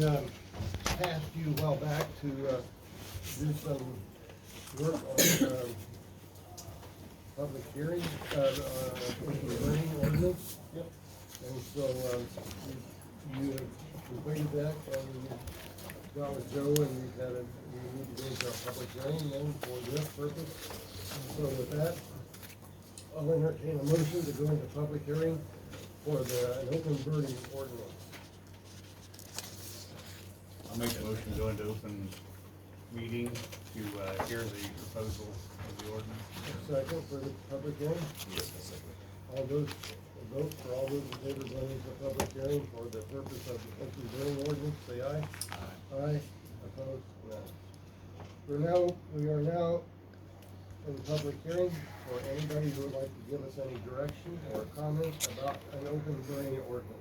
asked you a while back to do some work on public hearing, open hearing ordinance. Yep. And so you completed that, and we got with Joe, and we need to go into a public hearing then for this purpose. So with that, I'll entertain a motion to go into public hearing for an open burning ordinance. I'll make a motion to go into open meeting to hear the proposal of the ordinance. Second for the public hearing? Yes, I second. All those, vote for all those in favor of going into public hearing for the purpose of the open burning ordinance, say aye. Aye. Aye. Opposed? No. We are now in public hearing for anybody who would like to give us any direction or comment about an open burning ordinance.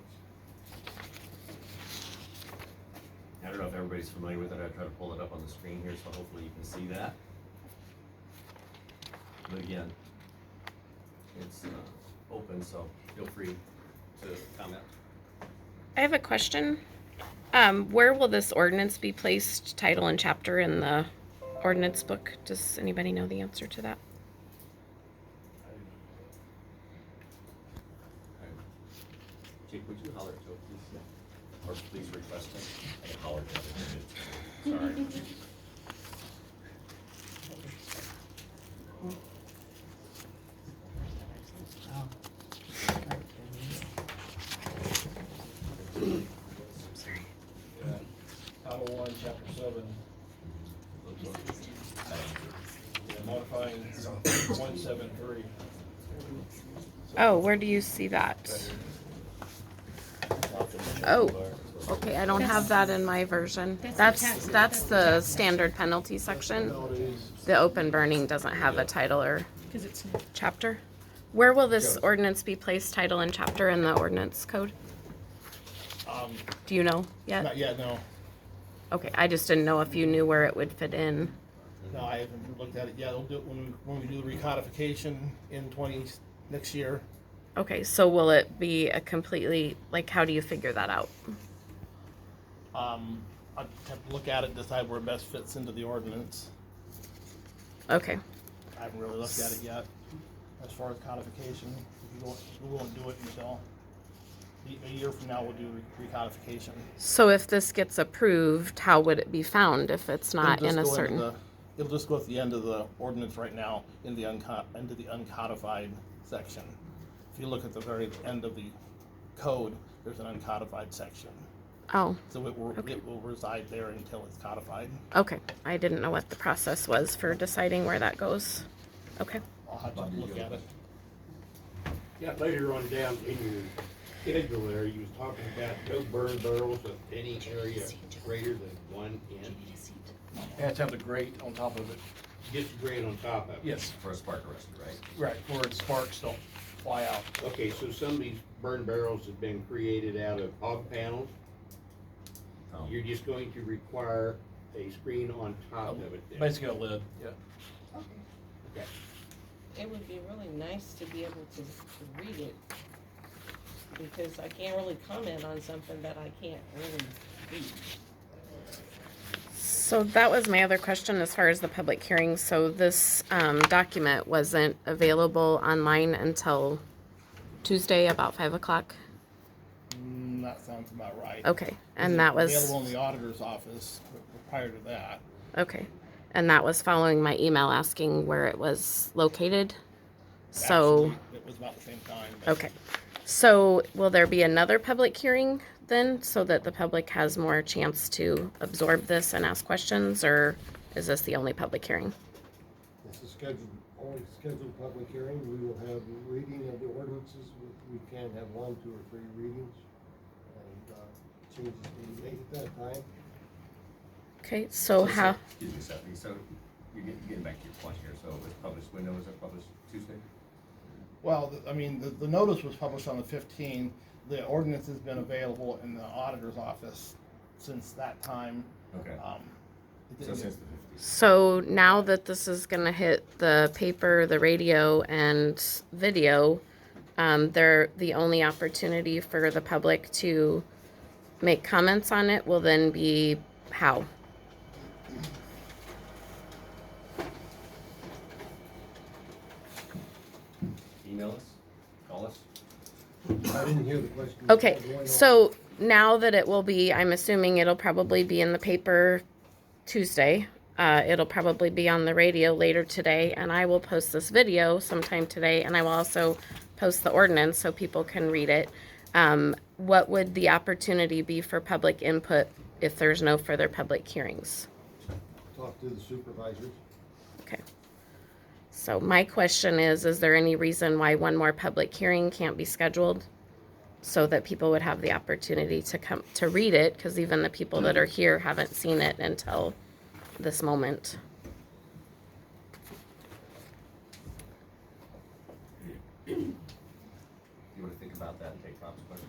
I don't know if everybody's familiar with it. I try to pull it up on the screen here, so hopefully you can see that. But again, it's open, so feel free to comment. I have a question. Where will this ordinance be placed, title and chapter in the ordinance book? Does anybody know the answer to that? Jake, would you holler to it, please? Or please request it. I can holler to it. Sorry. Title 1, Chapter 7. Modifying 173. Oh, where do you see that? Oh, okay, I don't have that in my version. That's the standard penalty section. The open burning doesn't have a title or chapter. Where will this ordinance be placed, title and chapter in the ordinance code? Do you know yet? Not yet, no. Okay, I just didn't know if you knew where it would fit in. No, I haven't looked at it yet. We'll do it when we do the recodification in next year. Okay, so will it be a completely, like, how do you figure that out? I'll have to look at it, decide where it best fits into the ordinance. Okay, I haven't really looked at it yet. As far as codification, we won't do it until a year from now. We'll do recodification. so if this gets approved, how would it be found if it's not in a certain? It'll just go at the end of the ordinance right now into the uncodified section. If you look at the very end of the code, there's an uncodified section. Oh, So it will reside there until it's codified. okay. I didn't know what the process was for deciding where that goes. Okay. I'll have to look at it. Yeah, later on down in your schedule there, you was talking about no burn barrels of any area greater than 1 inch. It has to have the grate on top of it. Just grade on top of it. Yes. For a spark arrestor, right? Right, where its sparks don't fly out. Okay, so some of these burn barrels have been created out of hog panels. Oh. You're just going to require a screen on top of it then. Basically a lid, yeah. Okay. It would be really nice to be able to read it, because I can't really comment on something that I can't really read. So that was my other question as far as the public hearing. So this document wasn't available online until Tuesday about 5 o'clock. That sounds about right. Okay, and It that was was available in the auditor's office prior to that. okay, and that was following my email asking where it was located. So Actually, it was about the same time. but- okay, so will there be another public hearing then, so that the public has more chance to absorb this and ask questions, or is this the only public hearing? This is only scheduled public hearing. We will have reading of the ordinances. We can have 1, 2, or 3 readings. And changes can be made at that time. Okay, so how? Excuse me, Stephanie, so you're getting back to your point here, so it was published, when was it published, Tuesday? Well, the notice was published on the 15th. The ordinance has been available in the auditor's office since that time. Okay, It so didn't- since the 15th. So now that this is gonna hit the paper, the radio, and video, they're the only opportunity for the public to make comments on it will then be how? Email us, call us. I didn't hear the question. Okay, What's going on? so now that it will be, I'm assuming it'll probably be in the paper Tuesday. It'll probably be on the radio later today, and I will post this video sometime today, and I will also post the ordinance so people can read it. What would the opportunity be for public input if there's no further public hearings? Talk to the supervisors. Okay. So my question is there any reason why one more public hearing can't be scheduled so that people would have the opportunity to come to read it? Because even the people that are here haven't seen it until this moment. You wanna think about that and take Tom's question?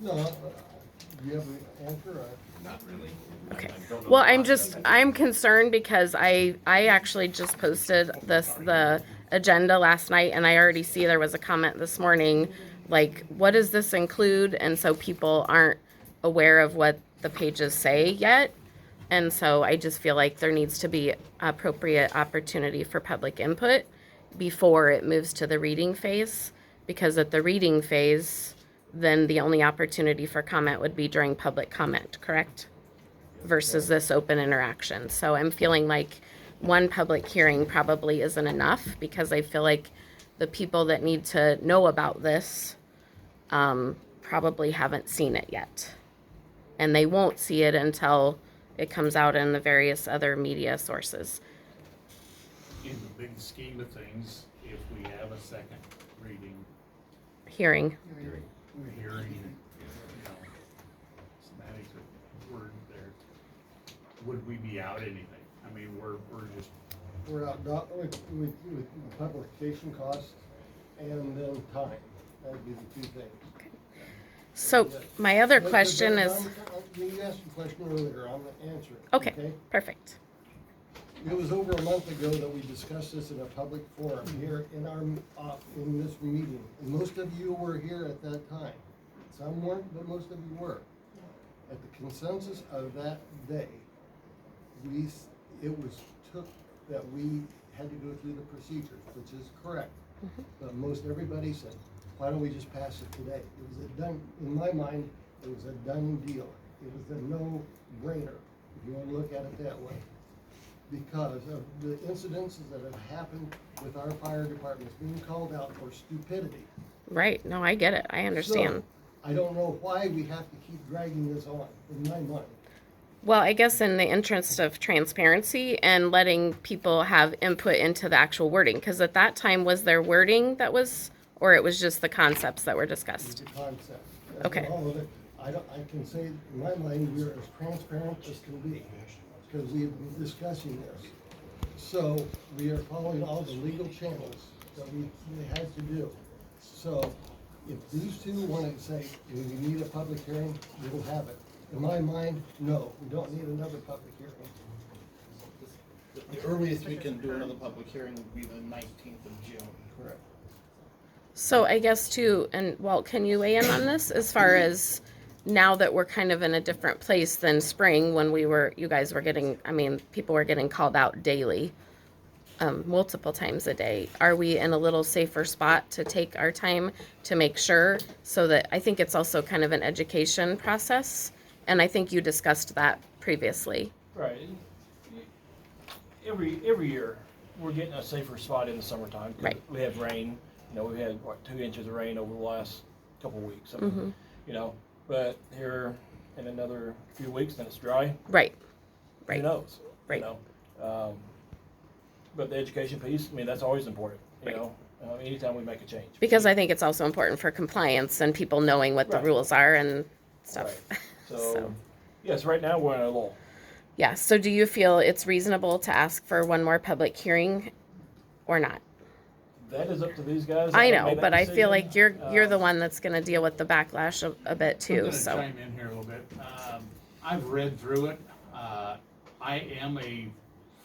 No, do you have an answer? Not really. Okay. I don't know Well, the process. I'm concerned because I actually just posted the agenda last night, and I already see there was a comment this morning, like, what does this include? And so people aren't aware of what the pages say yet. And so I just feel like there needs to be appropriate opportunity for public input before it moves to the reading phase. Because at the reading phase, then the only opportunity for comment would be during public comment, correct? Versus this open interaction. So I'm feeling like one public hearing probably isn't enough, because I feel like the people that need to know about this probably haven't seen it yet. And they won't see it until it comes out in the various other media sources. In the big scheme of things, if we have a second reading, Hearing. Hearing. hearing, you know, semantics of word there, would we be out anything? I mean, we're just, We're out with the publication costs and then time. That would be the two things. So my other But- question but is, You asked a question earlier, I'm gonna answer it. okay, perfect. It was over a month ago that we discussed this in a public forum here in our, in this meeting. And most of you were here at that time. Some weren't, but most of you were. At the consensus of that day, it was took that we had to go through the procedures, which is correct. But most everybody said, why don't we just pass it today? It was a done, in my mind, it was a done deal. It was a no-brainer, if you wanna look at it that way. Because of the incidences that have happened with our fire departments being called out for stupidity. Right, no, I get it, I understand. So, I don't know why we have to keep dragging this on, in my mind. Well, I guess in the interest of transparency and letting people have input into the actual wording, because at that time, was there wording that was, or it was just the concepts that were It's discussed? a concept. That's Okay. all of it. I can say, in my mind, we're as transparent as can be, because we've been discussing this. So, we are following all the legal channels that we had to do. So, if these two want to say, we need a public hearing, we'll have it. In my mind, no, we don't need another public hearing. The earliest we can do another public hearing would be the 19th of June. Correct. So I guess too, and Walt, can you weigh in on this as far as now that we're kind of in a different place than spring when you guys were getting, I mean, people were getting called out daily, multiple times a day. Are we in a little safer spot to take our time to make sure so that, I think it's also kind of an education process. And I think you discussed that previously. Right. Every year, we're getting a safer spot in the summertime. 'Cause Right. We have rain, we had, 2 inches of rain over the last couple of weeks. I mean, but here in another few weeks, then it's dry. Right, Who right, knows? Right. But the education piece, I mean, that's always important, anytime we make a change. because I think it's also important for compliance and people knowing what the Right. rules are and stuff. Right. So. So, yes, right now, we're in a lull. Yeah, so do you feel it's reasonable to ask for one more public hearing or not? That is up to these guys. I They know, made that but I feel decision. like you're the one that's gonna deal with the backlash a bit I'm too, gonna so. chime in here a little bit. I've read through it. I am a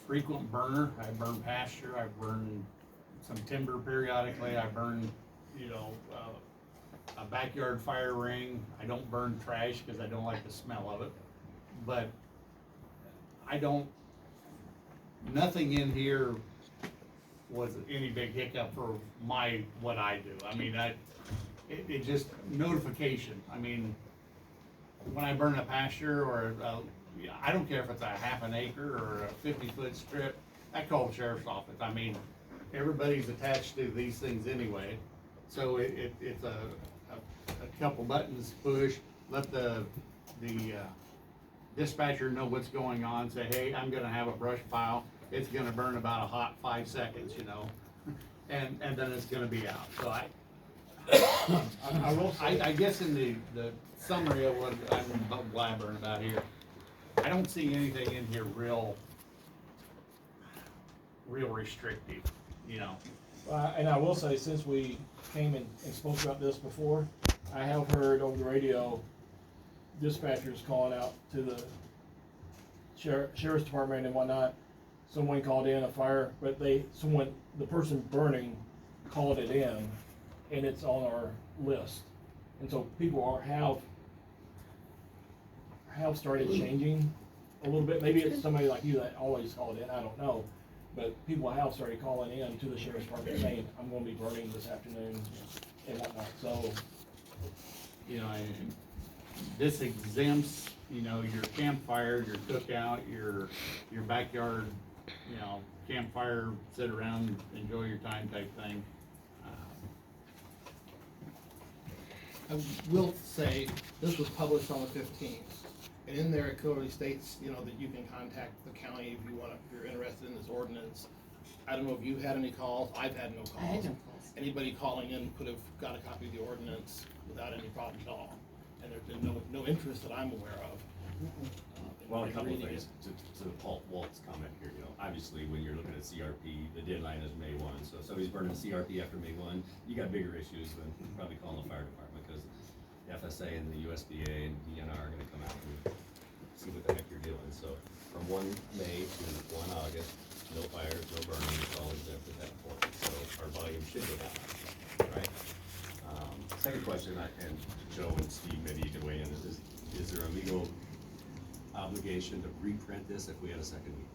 frequent burner. I burn pasture, I burn some timber periodically, I burn, a backyard fire ring. I don't burn trash because I don't like the smell of it. But nothing in here was any big hiccup for what I do. I mean, it just notification. I mean, when I burn a pasture or I don't care if it's a half an acre or a 50-foot strip, I call the sheriff's office. I mean, everybody's attached to these things anyway. So it's a couple buttons push, let the dispatcher know what's going on, say, hey, I'm gonna have a brush pile, it's gonna burn about a hot 5 seconds, you know, and then it's gonna be out. So I guess in the summary of what I'm blabbering about here, I don't see anything in here real restrictive, you know. And I will say, since we came and spoke about this before, I have heard over the radio dispatchers calling out to the sheriff's department and whatnot. Someone called in a fire, but the person burning called it in, and it's on our list. And so people have started changing a little bit. Maybe it's somebody like you that always called in, I don't know. But people have started calling in to the sheriff's department saying, I'm gonna be burning this afternoon and whatnot, so. You know, and this exempts, you know, your campfire, your cookout, your backyard, you know, campfire, sit around, enjoy your time type thing. I will say, this was published on the 15th, and in there it clearly states, you know, that you can contact the county if you're interested in this ordinance. I don't know if you had any calls, I've had no calls. Anybody calling in could have got a copy of the ordinance without any problem at all, and there's been no interest that I'm aware of. Well, a couple of reading things to Walt's comment here, you know, obviously when you're looking at CRP, the deadline is May 1, so if somebody's burning CRP after May 1, you got bigger issues than probably calling the fire department, because the FSA and the USDA and DNR are gonna come out and see what the heck you're doing. So from 1 May to 1 August, no fires, no burning, it's all exempt at that point, so our volume should go down, right? Second question, and Joe and Steve, maybe you can weigh in, is there a legal obligation to reprint this if we had a second week?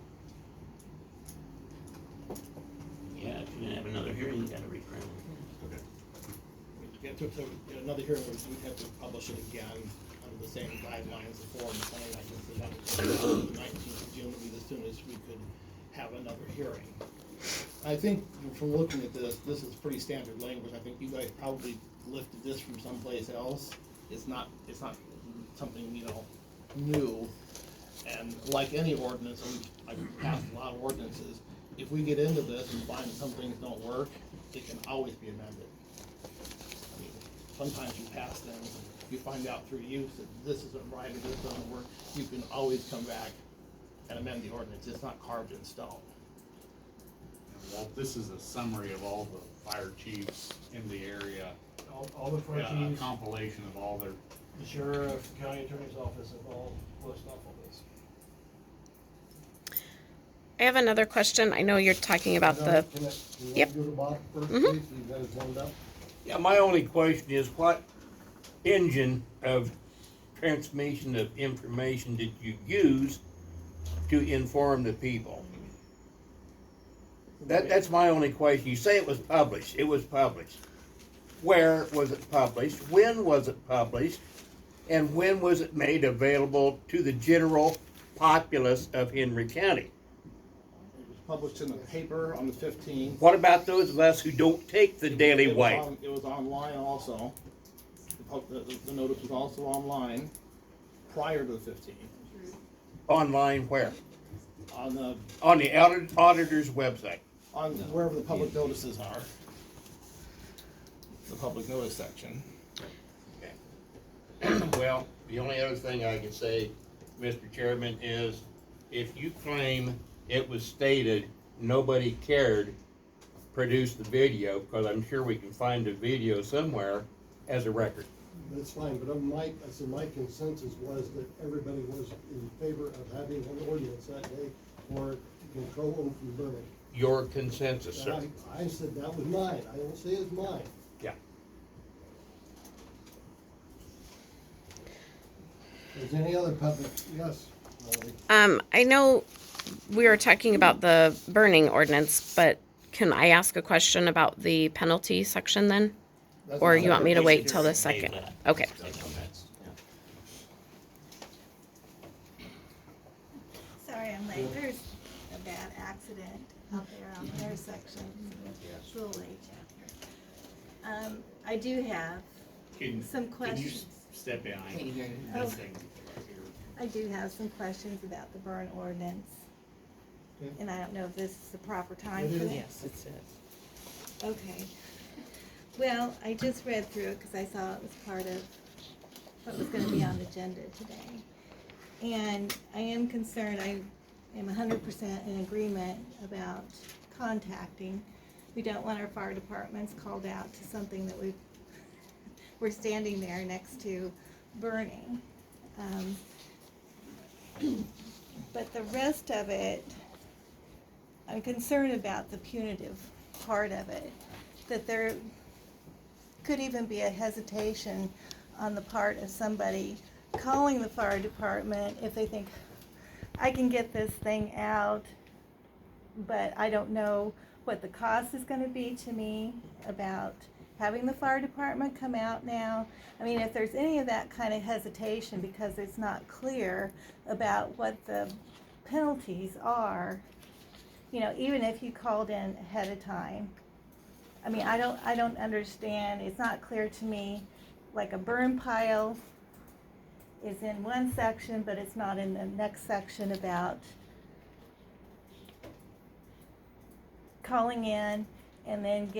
Yeah, if you're gonna have another hearing, you gotta reprint it. Okay. Get to another hearing, we'd have to publish it again under the same guidelines, the form saying, I guess that was the 19th of June would be the soonest we could have another hearing. I think from looking at this is pretty standard language. I think you guys probably lifted this from someplace else. It's not something, you know, new. And like any ordinance, I've passed a lot of ordinances. If we get into this and find some things don't work, it can always be amended. I mean, sometimes you pass things, and you find out through use that this isn't right or this doesn't work. You can always come back and amend the ordinance. It's not carved in stone. Walt, this is a summary of all the fire chiefs in the area. All the fire A chiefs, compilation of all their, the sheriff, county attorney's office have all listed off all this. I have another question. I know you're talking about the, Yep. Do the bottom first, Mhm. please, you guys warmed up? Yeah, my only question is, what engine of transmission of information did you use to inform the people? That's my only question. You say it was published. It was published. Where was it published? When was it published? And when was it made available to the general populace of Henry County? It was published in the paper on the 15th. What about those of us who don't take the daily wipe? It was online also. The notice was also online prior to the 15th. Online where? On the Auditor's website. on wherever the public notices are. The public notice section. Well, the only other thing I can say, Mr. Chairman, is if you claim it was stated nobody cared, produce the video, because I'm sure we can find a video somewhere as a record. That's fine, but my consensus was that everybody was in favor of having an ordinance that day for control them from burning. Your consensus, sir. I said that was mine, I don't say it's mine. Yeah. Is any other public, yes, Molly? I know we were talking about the burning ordinance, but can I ask a question about the penalty section then? That's Or not you want me to a- wait till the second? Okay. That'll come next, yeah. Sorry I'm late. There's a bad accident out there on the intersection. It's a little late. I do have some questions. Step behind Oh. this thing? I do have some questions about the burn ordinance. Okay. And I don't know if this is the proper time It for is. that. Yes, it says. Okay. Well, I just read through it because I saw it was part of what was gonna be on the agenda today. And I am concerned, I am 100% in agreement about contacting. We don't want our fire departments called out to something that we're standing there next to burning. But the rest of it, I'm concerned about the punitive part of it, that there could even be a hesitation on the part of somebody calling the fire department if they think, I can get this thing out, but I don't know what the cost is gonna be to me about having the fire department come out now. I mean, if there's any of that kind of hesitation because it's not clear about what the penalties are, you know, even if you called in ahead of time. I mean, I don't understand, it's not clear to me, like a burn pile is in one section, but it's not in the next section about calling in and then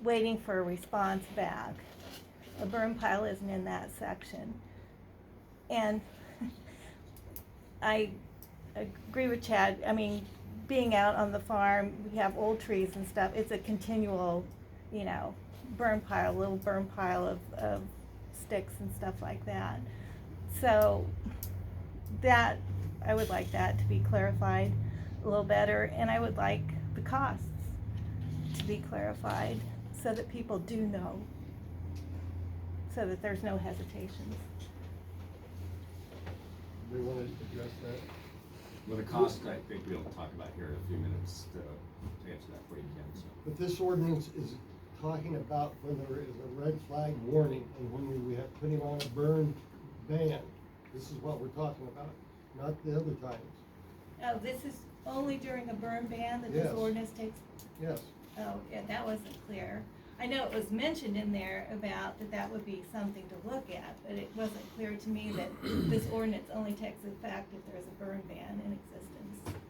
waiting for a response back. A burn pile isn't in that section. And I agree with Chad, I mean, being out on the farm, we have old trees and stuff, it's a continual, you know, little burn pile of sticks and stuff like that. So that, I would like that to be clarified a little better, and I would like the costs to be clarified so that people do know, so that there's no hesitations. Do we want to address that? Well, the cost, I think we'll talk about here in a few minutes to answer that for you, Ken, so. But this ordinance is talking about when there is a red flag warning and when we have putting on a burn ban. This is what we're talking about, not the other times. Oh, this is only during a burn ban that this Yes. ordinance takes? Yes, Oh, yeah, that wasn't clear. I know it was mentioned in there about that would be something to look at, but it wasn't clear to me that this ordinance only takes effect if there's a burn ban in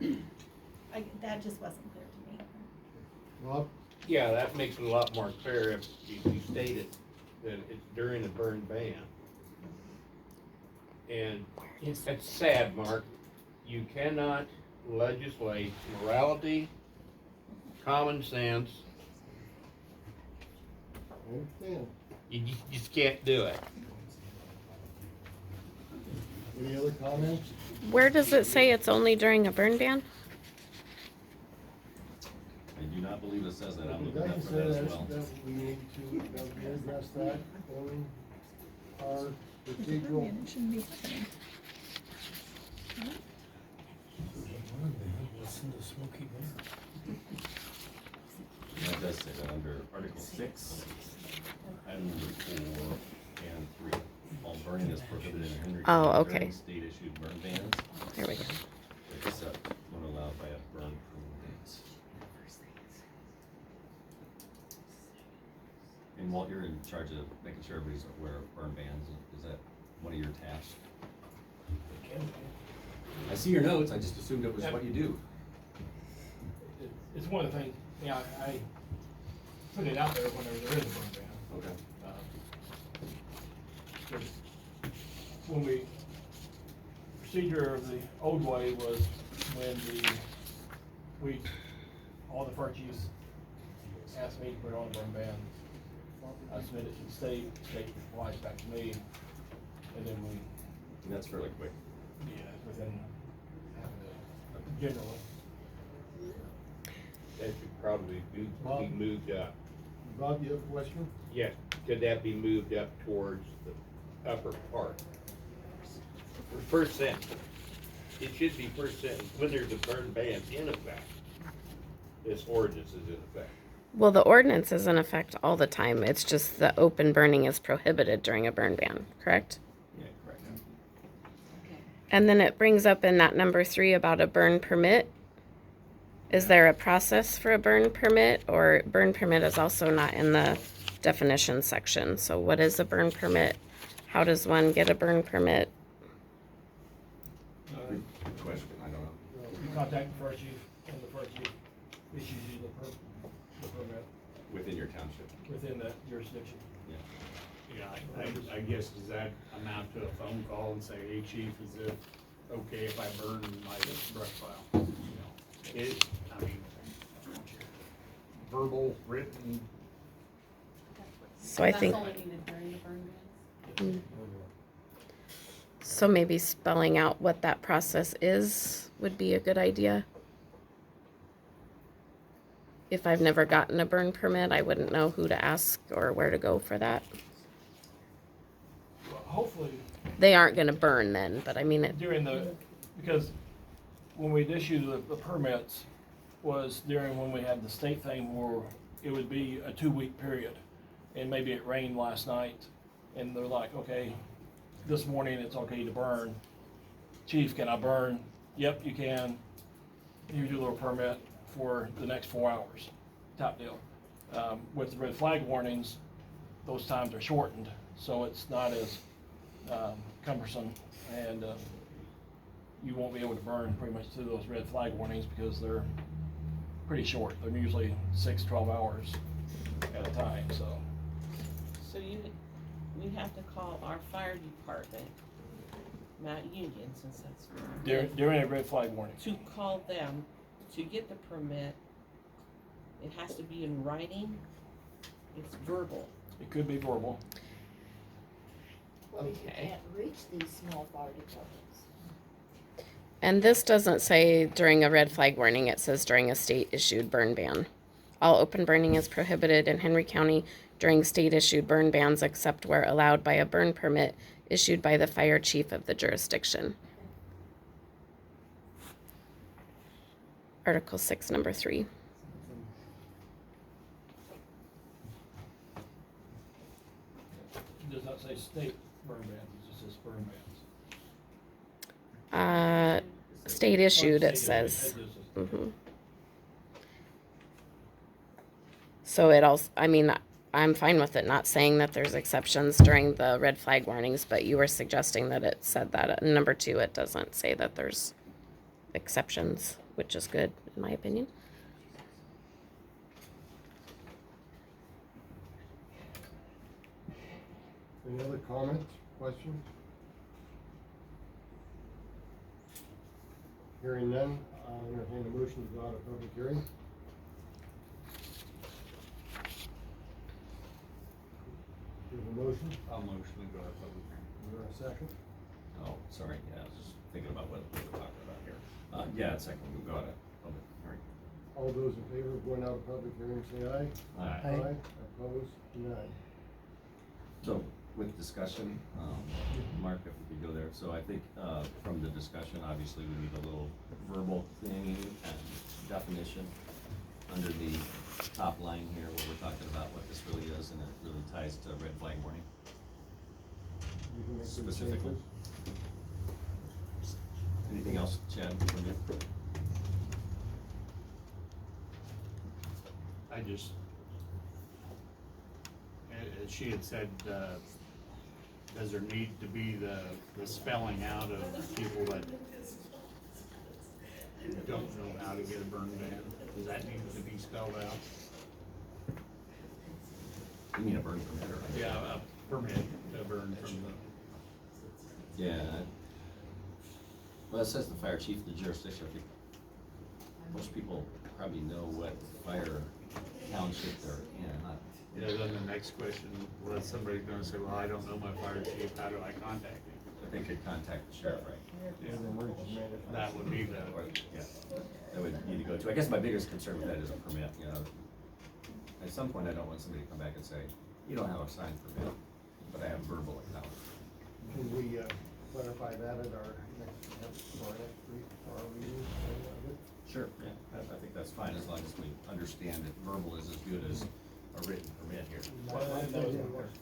existence. That just wasn't clear to me. Rob? Yeah, that makes it a lot more clear if you state it, that it's during a burn ban. And it's sad, Mark, you cannot legislate morality, common sense, I understand. you just can't do it. Any other comments? Where does it say it's only during a burn ban? I do not believe it says that, I'm It looking up doesn't for say that as that, well. that we need to, that we address that in our procedural. That does say that under Article 6, item number 4 and 3. All burning is prohibited in Henry Oh, County okay. during state-issued burn bans, There we go. except when allowed by a burn permit. And Walt, you're in charge of making sure everybody's aware of burn bans. Is that one of your tasks? I see your notes, I just assumed it was what you do. It's one of the things, yeah, I put it out there whenever there is a burn ban. Okay. Because when procedure of the old way was when all the fire chiefs asked me to put on a burn ban. I submitted it to the state replies back to me, and then we, And that's fairly quick. within having generally. That should probably be moved up. Bob, you have a question? Yes, could that be moved up towards the upper part? First sentence. It should be first sentence, when there's a burn ban in effect, this ordinance is in effect. Well, the ordinance is in effect all the time. It's just the open burning is prohibited during a burn ban, correct? Yeah, correct. And then it brings up in that number 3 about a burn permit. Is there a process for a burn permit, or burn permit is also not in the definition section? So what is a burn permit? How does one get a burn permit? Good question, I don't know. You contact the fire chief, and the fire chief issues you the permit Within your township. within that jurisdiction. Yeah, I guess, does that amount to a phone call and say, hey, chief, is it okay if I burn my brush pile? You know, it, I mean, verbal, written, So I think, so maybe spelling out what that process is would be a good idea. If I've never gotten a burn permit, I wouldn't know who to ask or where to go for that. Well, hopefully, They aren't gonna burn then, but I mean, because when we'd issue the permits was during when we had the state thing where it would be a 2-week period. And maybe it rained last night and they're like, okay, this morning it's okay to burn. Chief, can I burn? Yep, you can. Here's your little permit for the next 4 hours, top deal. With the red flag warnings, those times are shortened, so it's not as cumbersome, and you won't be able to burn pretty much through those red flag warnings because they're pretty short. They're usually 6-12 hours at a time, so. So we have to call our fire department, Mount Union, since that's. During a red flag warning. To call them to get the permit, it has to be in writing, it's verbal. It could be verbal. Well, you Okay. can't reach these small fire departments. and this doesn't say during a red flag warning, it says during a state issued burn ban. All open burning is prohibited in Henry County during state issued burn bans except where allowed by a burn permit issued by the fire chief of the jurisdiction. Article 6, number 3. It does not say state burn bans, it just says burn bans. State issued, it State says. issued. Mhm. So it also, I mean, I'm fine with it not saying that there's exceptions during the red flag warnings, but you were suggesting that it said that. Number 2, it doesn't say that there's exceptions, which is good, in my opinion. Any other comments, questions? Hearing none, I'll entertain a motion to go out of public hearing. Do you have a motion? I'll motion to go to public hearing. Is there a second? Oh, sorry, yeah, I was just thinking about what we're talking about here. Yeah, second, we'll go to public hearing. All those in favor of going out of public hearing, say aye. Aye. Opposed? None. So with discussion, Mark, if we could go there, so I think, from the discussion, obviously we need a little verbal thing and definition under the top line here where we're talking about what this really is, and it really ties to red flag warning You can make some specifically. changes. Anything else, Chad, from you? I just, as she had said, does there need to be the spelling out of people that don't know how to get a burn ban? Does that need to be spelled out? You mean a burn permit or? Yeah, a permit to burn from the, Yeah. Well, it says the fire chief of the jurisdiction. I think most people probably know what fire township they're in. yeah, then the next question, was somebody gonna say, well, I don't know my fire chief, how do I contact him? But they could contact the sheriff, right? And the emergency management. That would be the, Or, yeah, that would need to go to. I guess my biggest concern with that is a permit, you know. At some point, I don't want somebody to come back and say, you don't have a signed permit, but I have verbal acknowledgement. Can we, clarify that at our reading of it. Sure, yeah, I think that's fine, as long as we understand that verbal is as good as a written permit here. Well, and that was my question.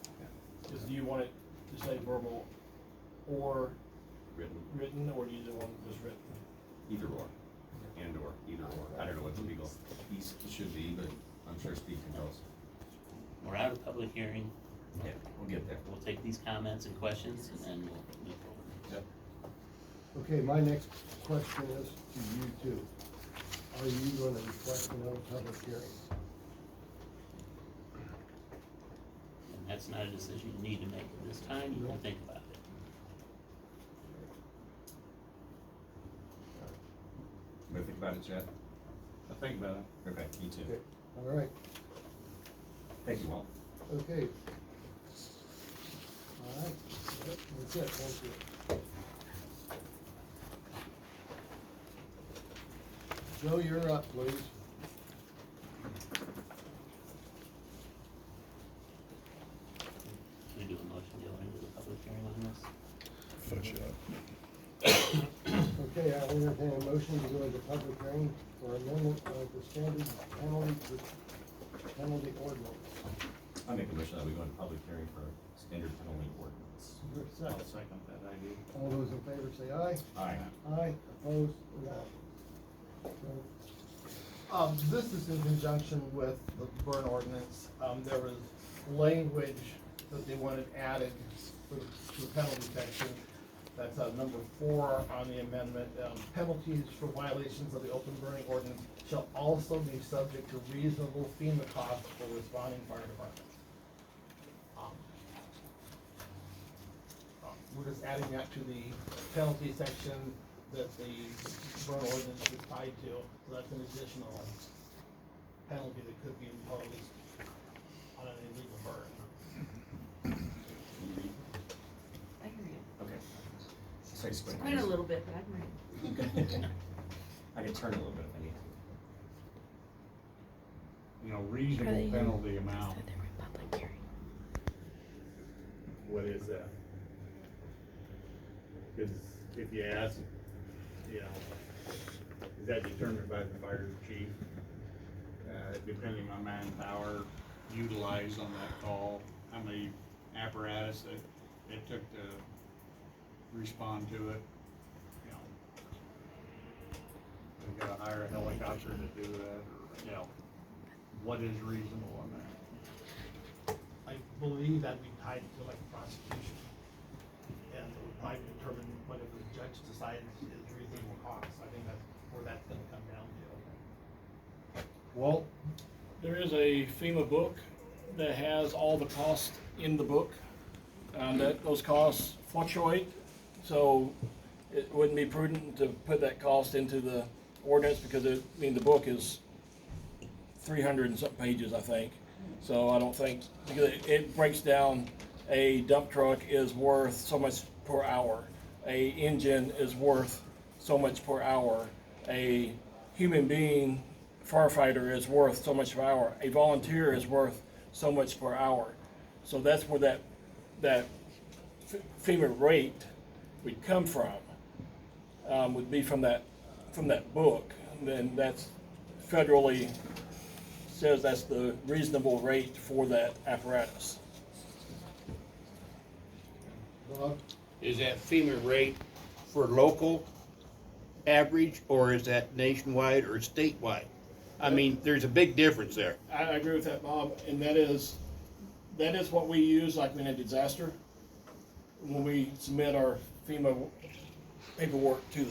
Is, do you want it to say verbal or written, or do you want it just written? Either or, and/or, either or. I don't know what the legal piece should be, but I'm sure Steve can tell us. We're out of public hearing. Yeah, we'll get there. We'll take these comments and questions and then we'll move forward. Yep. Okay, my next question is to you two. Are you gonna request another public hearing? And that's not a decision you need to make at this time. You can think about it. Want to think about it, Chad? I think about it. Okay, me too. Okay, all right, Thank you, Walt. okay. All right, that's it, thank you. Joe, you're up, please. Can we do a motion to go into the public hearing on this? Okay, I'll entertain a motion to go into public hearing for amendment of the standard penalty ordinance. I make a motion that we go into public hearing for standard penalty ordinance. Is there a I'll second? second that idea. All those in favor say aye. Aye. Aye, opposed, no. This is in conjunction with the burn ordinance. There was language that they wanted added to the penalty section. That's number 4 on the amendment. Penalties for violations of the open burning ordinance shall also be subject to reasonable FEMA costs for responding fire departments. We're just adding that to the penalty section that the burn ordinance is tied to, so that's an additional penalty that could be imposed on an illegal burn. I can read it. Okay. Say squint. Quite a little bit, but I can read it. I can turn a little bit if I need to. You know, reasonable penalty amount, Public hearing. what is that? Cause if you ask, you know, is that determined by the fire chief? Depending on manpower utilized on that call, how many apparatus that it took to respond to it, you know. We gotta hire a helicopter to do that, or, you know, what is reasonable on that? I believe that'd be tied to like prosecution. And it would probably determine whatever the judge decides is reasonable cost. I think that's where that's gonna come down to. Walt? There is a FEMA book that has all the costs in the book. That those costs fluctuate, so it wouldn't be prudent to put that cost into the ordinance because the book is 300 and something pages, I think. So I don't think, because it breaks down, a dump truck is worth so much per hour. A engine is worth so much per hour. A human being firefighter is worth so much per hour. A volunteer is worth so much per hour. So that's where that FEMA rate would come from, would be from that book. And then that's federally says that's the reasonable rate for that apparatus. Bob? Is that FEMA rate for local average, or is that nationwide or statewide? I mean, there's a big difference there. I agree with that, Bob, and that is what we use like in a disaster, when we submit our FEMA paperwork to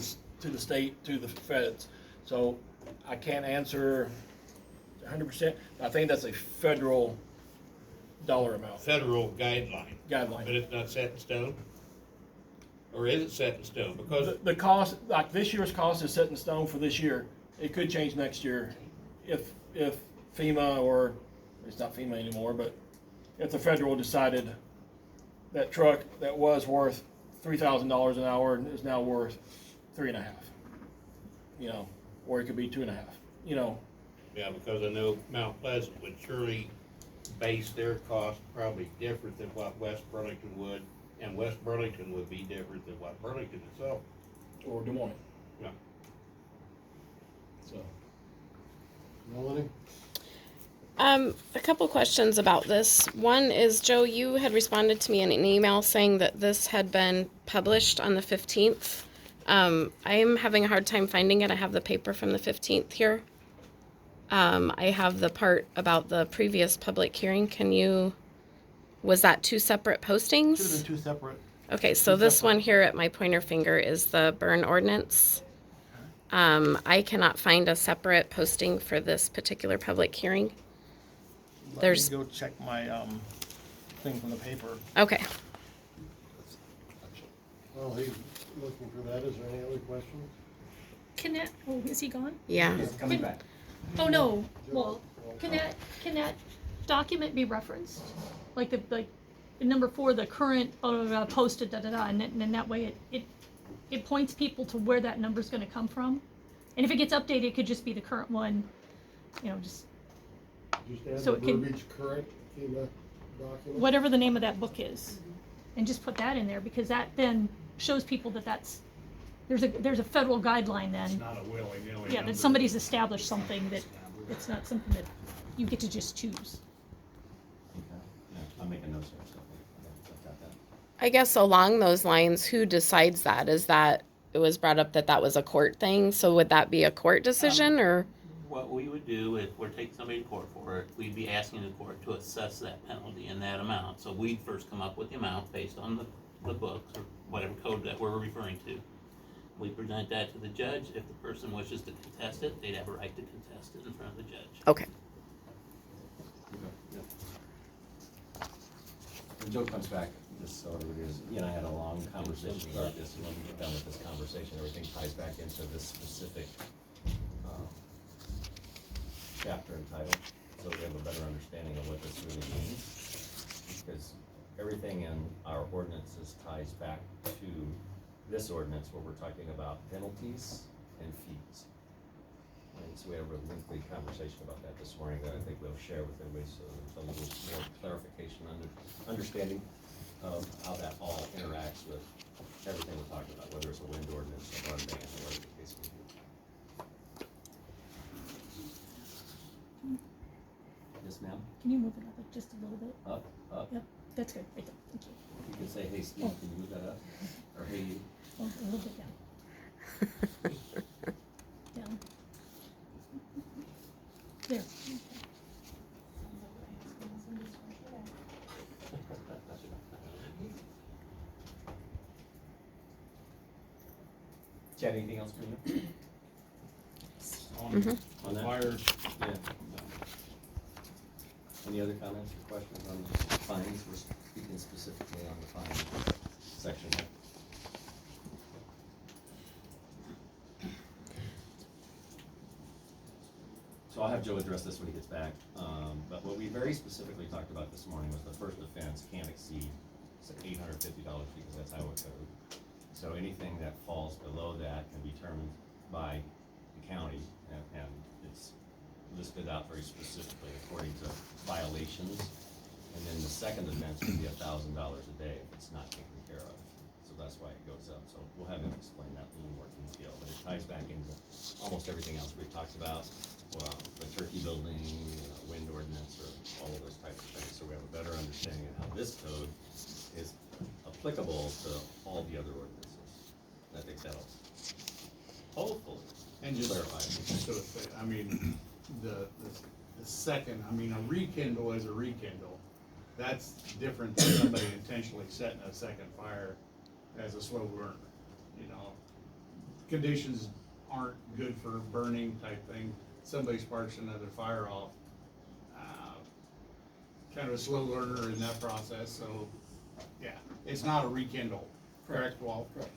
the state, to the feds. So I can't answer 100%. I think that's a federal dollar amount. Federal guideline, but Guideline. it's not set in stone? Or is it set in stone? Because The cost, like this year's cost is set in stone for this year. It could change next year if FEMA, or it's not FEMA anymore, but if the federal decided that truck that was worth $3,000 an hour is now worth $3.5, you know, or it could be $2.5, you know. yeah, because I know Mount Pleasant would surely base their cost probably different than what West Burlington would, And West Burlington would be different than what Burlington itself. Or Des Moines. Yeah. So, Melanie? A couple questions about this. One is, Joe, you had responded to me in an email saying that this had been published on the 15th. I am having a hard time finding it. I have the paper from the 15th here. I have the part about the previous public hearing. Was that two separate postings? Should have been two separate. Okay, so this one here at my pointer finger is the burn ordinance. I cannot find a separate posting for this particular public hearing. There's- Let me go check my, thing from the paper. Okay. Well, he's looking for that. Is there any other questions? Is he gone? Yeah. It's coming back. Oh, no, well, can that document be referenced? Like the number 4, the current, posted, and then that way it points people to where that number's gonna come from. And if it gets updated, it could just be the current one, just Just add So the it can- verbiage current FEMA document. whatever the name of that book is. And just put that in there, because that then shows people that there's a federal guideline It's then. not a willy-nilly Yeah, number. that somebody's established something that it's not something that you get to just choose. Okay. Yeah, I'll make a note here, so I've got that. I guess along those lines, who decides that? Is that, it was brought up that was a court thing, so would that be a court decision, or? What we would do if we're taking somebody to court for it, we'd be asking the court to assess that penalty in that amount. So we'd first come up with the amount based on the books or whatever code that we're referring to. We present that to the judge. If the person wishes to contest it, they'd have a right to contest it in front of the judge. Okay. When Joe comes back, just so everybody is, he and I had a long conversation about this, and when we get done with this conversation, everything ties back into this specific chapter and title, so we have a better understanding of what this really means. Because everything in our ordinances ties back to this ordinance where we're talking about penalties and fees. And so we had a lengthy conversation about that this morning that I think we'll share with everybody, so there's a little more clarification, understanding of how that all interacts with everything we're talking about, whether it's a wind ordinance, a run ban, or whatever the case may be. Yes, ma'am? Can you move it up just a little bit? Up, up. Yep, that's good, right there, thank you. You can say, hey, Steve, can you move that up? Or hey, you. Oh, a little bit down. Down. There. Chad, anything else for you? On On that? fires, Yeah. Any other comments or questions on the fines? We're speaking specifically on the fine section here. So I'll have Joe address this when he gets back, but what we very specifically talked about this morning was the first offense can't exceed $850 because that's Iowa code. So anything that falls below that can be determined by the county, and it's listed out very specifically according to violations. And then the second offense would be $1,000 a day if it's not taken care of. So that's why it goes up. So we'll have him explain that in a little more detail, but it ties back into almost everything else we've talked about. The turkey building, wind ordinance, or all of those types of things. So we have a better understanding of how this code is applicable to all the other ordinances. I think that'll hopefully and just, clarify it. so to say, I mean, the second, I mean, a rekindle is a rekindle. That's different than somebody intentionally setting a second fire as a slow burner, Conditions aren't good for burning type thing. Somebody sparks another fire off. Kind of a slow learner in that process, so, yeah, it's not a rekindle, correct, Walt? Correct.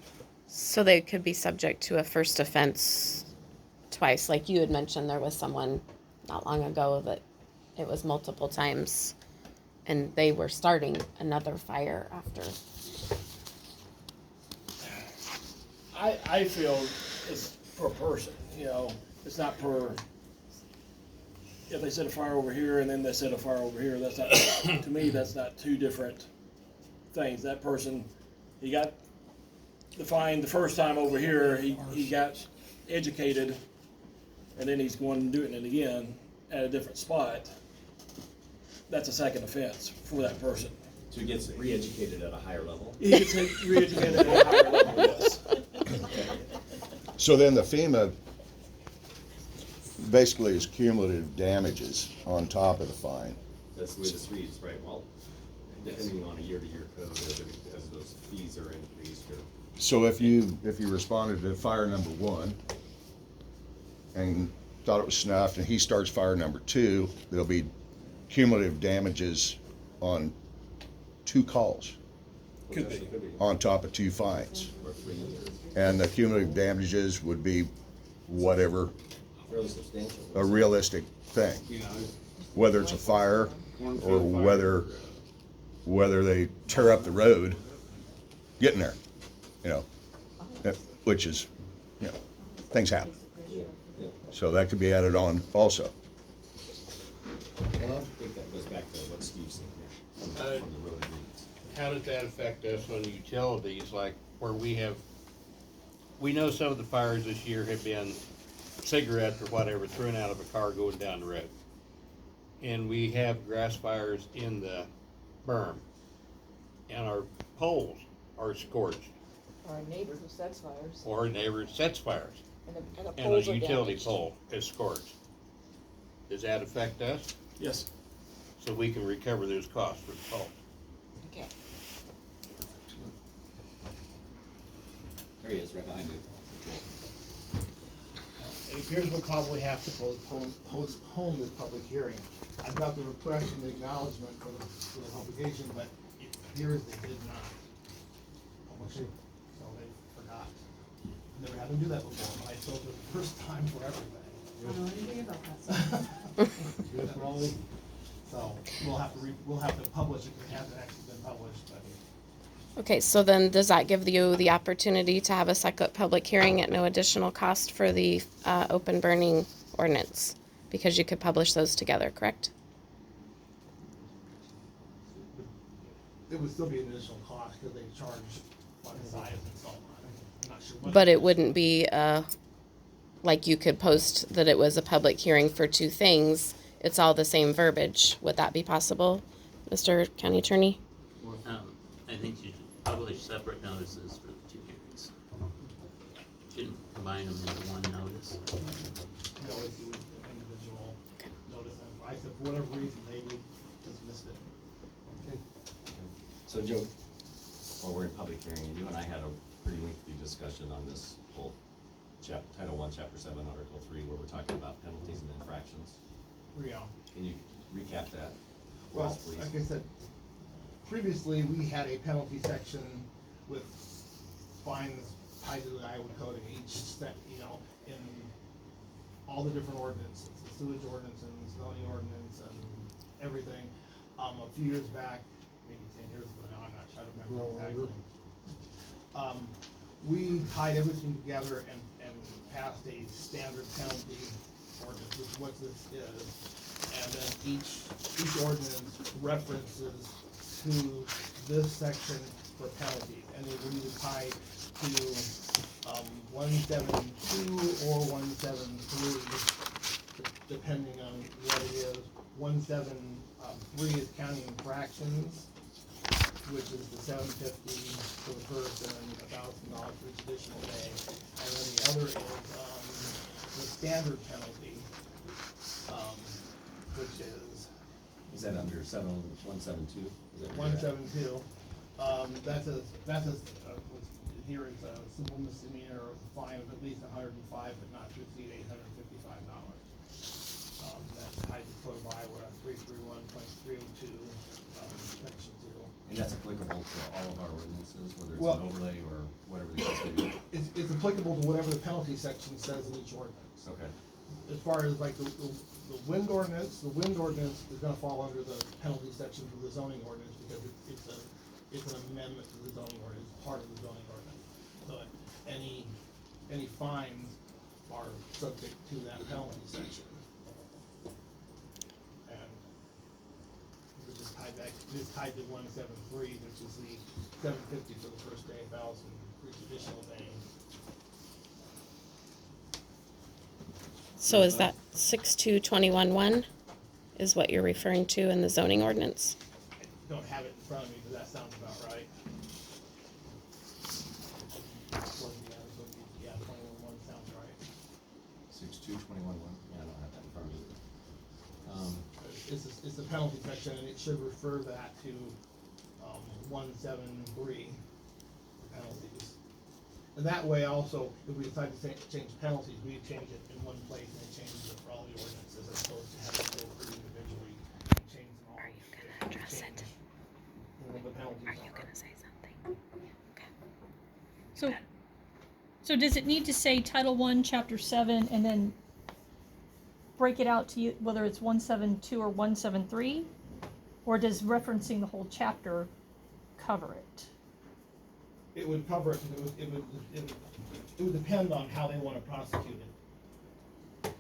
So they could be subject to a first offense twice, like you had mentioned there was someone not long ago that it was multiple times and they were starting another fire after. I feel it's per person, it's not per, if they set a fire over here and then they set a fire over here, that's not, to me, that's not two different things. That person, he got the fine the first time over here, he got educated, and then he's going to do it again at a different spot. That's a second offense for that person. So he gets re-educated at a higher level? He gets re-educated at a higher level, yes. So then the FEMA basically is cumulative damages on top of the fine. That's the way this reads, right, Walt? Depending on a year-to-year code, as those fees are increased or. So if you responded to fire number 1 and thought it was snuffed and he starts fire number 2, there'll be cumulative damages on 2 calls Could be. on top of 2 fines. Or 3 years. And the cumulative damages would be whatever, Fairly substantial. a realistic thing. Whether it's a fire or whether they tear up the road getting there, you know, which is, you know, things happen. So that could be added on also. I think that goes back to what Steve said here. On the road agreements. How does that affect us on utilities, like where we know some of the fires this year have been cigarettes or whatever thrown out of a car going down the road. And we have grass fires in the berm. And our poles are scorched, Our neighbor who sets fires, or a neighbor sets fires, and the and a poles are utility damaged. pole is scorched. Does that affect us? Yes. So we can recover those costs for the pole? Okay. There he is, right behind you. It appears we'll probably have to postpone this public hearing. I've got the request and the acknowledgement for the publication, but it appears they did not publish it, so they forgot. Never had them do that before, but I told it the first time for everything. I don't know anything about that. So we'll have to publish it, because it hasn't actually been published, but. Okay, so then does that give you the opportunity to have a second public hearing at no additional cost for the open burning ordinance? Because you could publish those together, correct? It would still be an additional cost, because they charge on the size and so on. I'm not sure what. But it wouldn't be like you could post that it was a public hearing for 2 things. It's all the same verbiage. Would that be possible, Mr. County Attorney? I think you should publish separate notices for the 2 hearings. Shouldn't combine them into one notice. No, it's an individual notice, and I said, for whatever reason, they dismissed it. So Joe, while we're in public hearing, you and I had a pretty lengthy discussion on this whole Title 1, Chapter 7, Article 3, where we're talking about penalties and infractions. Yeah. Can you recap that? for Well, us, please? like I said, previously, we had a penalty section with fines tied to the Iowa code in each step, in all the different ordinances, the sewage ordinance and the zoning ordinance and everything. A few years back, maybe 10 years ago now, I'm not sure, I don't remember exactly. We tied everything together and passed a standard penalty ordinance, which is what this is. And then each ordinance references to this section for penalties, and they would either tie to 172 or 173, depending on what it is. 173 is county infractions, which is the $750 for the person and $1,000 for each additional day. And then the other is the standard penalty, which is Is that under 172? Is that where you're at? 172. Here it's a simple misdemeanor or a fine of at least 105, but not to exceed $855. That's tied to Code of Iowa 331.302, section 2. And that's applicable to all of our ordinances, whether it's Well- an overlay or whatever the case may be? It's applicable to whatever the penalty section says in each ordinance. Okay. As far as like the wind ordinance is gonna fall under the penalty section of the zoning ordinance, because it's an amendment to the zoning ordinance, part of the zoning ordinance. So any fines are subject to that penalty section. And we just tied that is tied to 173, which is the 750 for the first day, 1,000 for each additional day. So is that 6221-1 is what you're referring to in the zoning ordinance? I don't have it in front of me, but that sounds about right. Yeah, 21 sounds right. 6221-1, yeah, I don't have that in front of me. It's the penalty section, and it should refer that to 173 penalties. And that way also, if we decide to change penalties, we change it in one place and it changes it for all the ordinances as opposed to having to go through individually and change them all. Are you gonna address it? What the penalties Are you gonna say something? So does it need to say Title I, Chapter 7, and then break it out to you, whether it's 172 or 173? Or does referencing the whole chapter cover it? It would cover it, it would depend on how they want to prosecute it.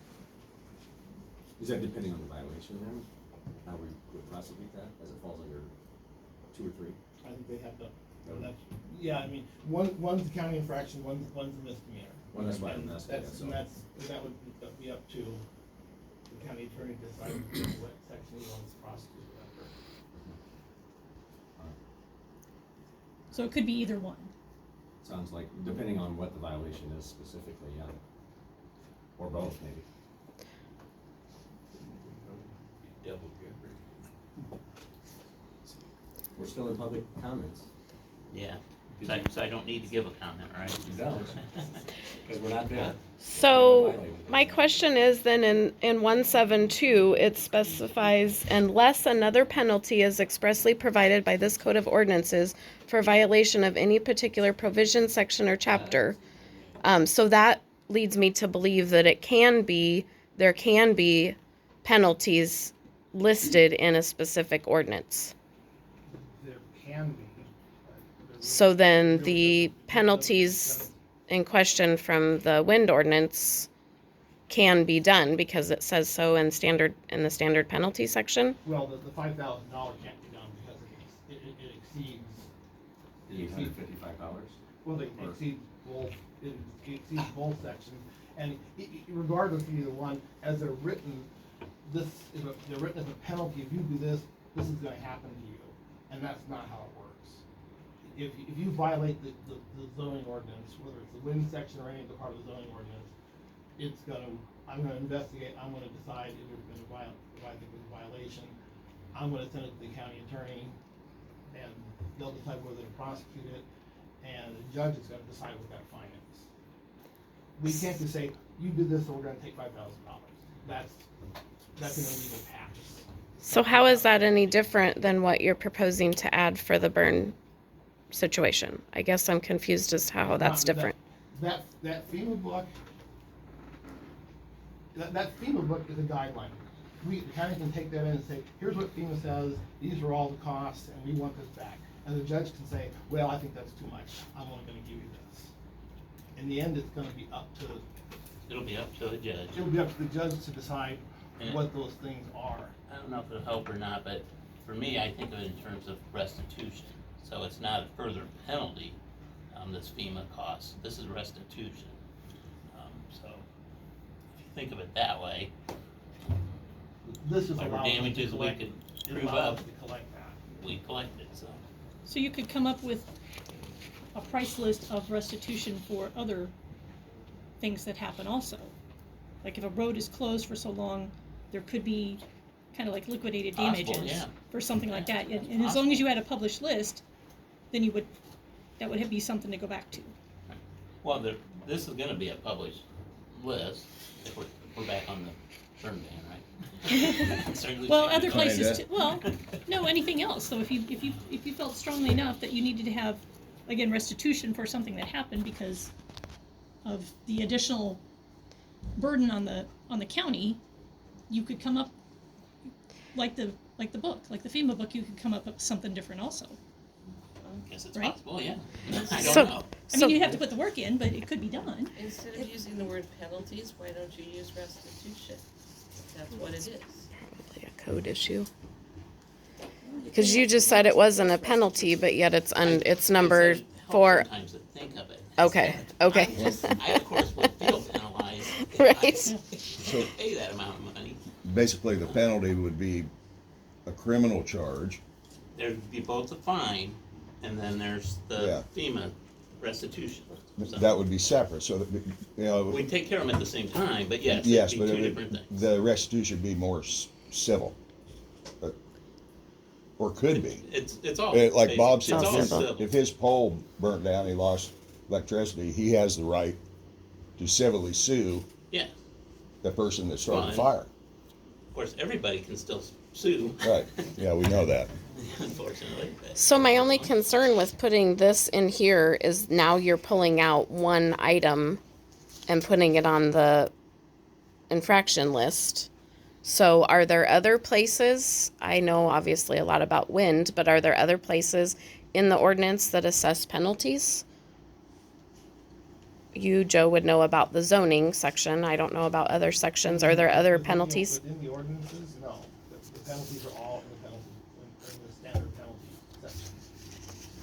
Is that depending on the violation then? How we would prosecute that, as it falls under 2 or 3? I think they have to, yeah, I mean, one's a county infraction, one's a misdemeanor. Well, that's why I'm asking that, so. That would be up to the county attorney to decide what section he wants to prosecute under. So it could be either one. Sounds like, depending on what the violation is specifically, yeah. Or both, maybe. Double jeopardy. We're still in public comments. Yeah, so I don't need to give a comment, right? You don't, because we're not there. So my question is then in 172, it specifies unless another penalty is expressly provided by this code of ordinances for violation of any particular provision, section, or chapter. So that leads me to believe that there can be penalties listed in a specific ordinance. There can be. So then the penalties in question from the wind ordinance can be done because it says so in the standard penalty section. Well, the $5,000 can't be done because it exceeds. The $855? Well, it exceeds both sections, and regardless of either one, as they're written, they're written as a penalty. If you do this, this is gonna happen to you, and that's not how it works. If you violate the zoning ordinance, whether it's the wind section or any other part of the zoning ordinance, I'm gonna investigate, I'm gonna decide if there's been if I think there's a violation. I'm gonna send it to the county attorney, and they'll decide whether to prosecute it, and the judge is gonna decide what that fine is. We can't just say, you did this, so we're gonna take $5,000. That's an illegal pass. So how is that any different than what you're proposing to add for the burn situation? I guess I'm confused as to how that's different. That FEMA book, that FEMA book is a guideline. The county can take that in and say, here's what FEMA says, these are all the costs, and we want this back. And the judge can say, well, I think that's too much, I'm only gonna give you this. In the end, it's gonna be up to. It'll be up to the judge. It'll be up to the judge to decide what those things are. I don't know if it'll help or not, but for me, I think of it in terms of restitution. So it's not a further penalty, this FEMA cost. This is restitution. So if you think of it that way, This is whatever allowed us to damages we collect- could it prove allows up, us to collect that. we collect it, so. So you could come up with a price list of restitution for other things that happen also. Like if a road is closed for so long, there could be kind of like liquidated Possible, damages yeah. for something like that. And as long as you had a published list, then that would be something to go back to. Well, this is gonna be a published list, if we're back on the burn ban, right? Certainly Well, should be other done. places too, well, no, anything else. So if you felt strongly enough that you needed to have, again, restitution for something that happened because of the additional burden on the county, you could come up like the book, like the FEMA book, you could come up with something different also. I guess it's Right? possible, yeah. I don't So- know. I mean, you'd have to put the work in, but it could be done. Instead of using the word penalties, why don't you use restitution? That's what it is. Probably a code issue. Because you just said it wasn't a penalty, but yet it's number It helps 4. sometimes to think of it. Okay, okay. I, of course, would feel penalized. if Right. I pay that amount of money. Basically, the penalty would be a criminal charge. There'd be both a fine, and then there's the FEMA restitution. So That would be separate, so that, you know. we take care of them at the same time, but yes, Yes, it'd be but two different things. the restitution would be more civil. Or could be. It's all. Like Bob it's said, all if civil. his pole burnt down, he lost electricity, he has the right to civilly sue Yeah, the person that started the Fine. fire. of course, everybody can still sue. Right, yeah, we know that. Unfortunately. but- So my only concern with putting this in here is now you're pulling out one item and putting it on the infraction list. So are there other places, I know obviously a lot about wind, but are there other places in the ordinance that assess penalties? You, Joe, would know about the zoning section. I don't know about other sections. Are there other penalties? Within the ordinances, no, the penalties are all in the penalty, in the standard penalty section.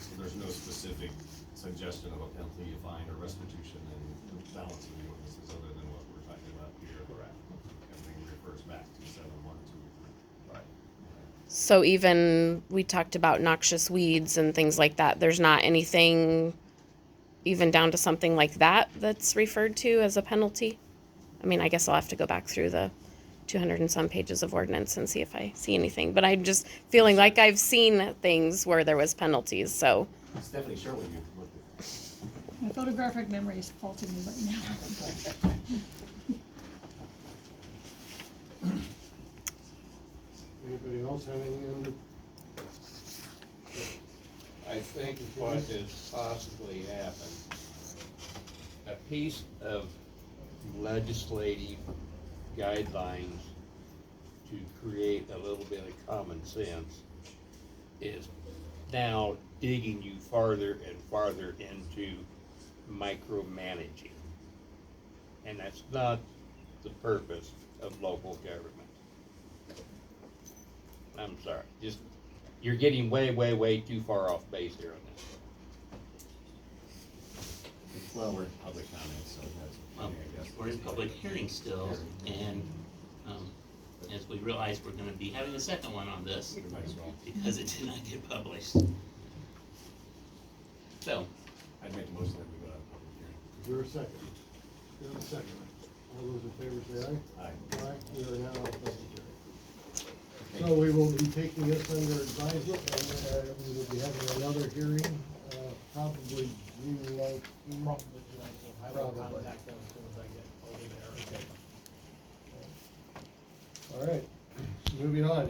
So there's no specific suggestion of a penalty, a fine, or restitution in the balance of the ordinances other than what we're talking about here. Correct. Everything refers back to 7.1.2. Right. So even, we talked about noxious weeds and things like that. There's not anything even down to something like that that's referred to as a penalty? I mean, I guess I'll have to go back through the 200 and some pages of ordinance and see if I see anything. But I'm just feeling like I've seen things where there was penalties, so. Stephanie, share what you looked at. My photographic memory is faulting me right now. Anybody else have any other? I think what has possibly happened, a piece of legislative guidelines to create a little bit of common sense is now digging you farther and farther into micromanaging. And that's not the purpose of local government. I'm sorry, just, you're getting way, way, way too far off base here on this. Well, we're in public comment, so that's Well, funny, I guess. we're in public hearing still, and, as we realize, we're gonna be having a second one on this, We might as well. because it did not get published. So, I'd make a motion that we go out of public hearing. Is there a second? Is there a second? All those in favor say aye. Aye. Aye, we are now on public hearing. So we will be taking this under advisement, and we will be having another hearing, probably June 19th. Probably, I will Probably. contact them as soon as I get over there. All right, moving on,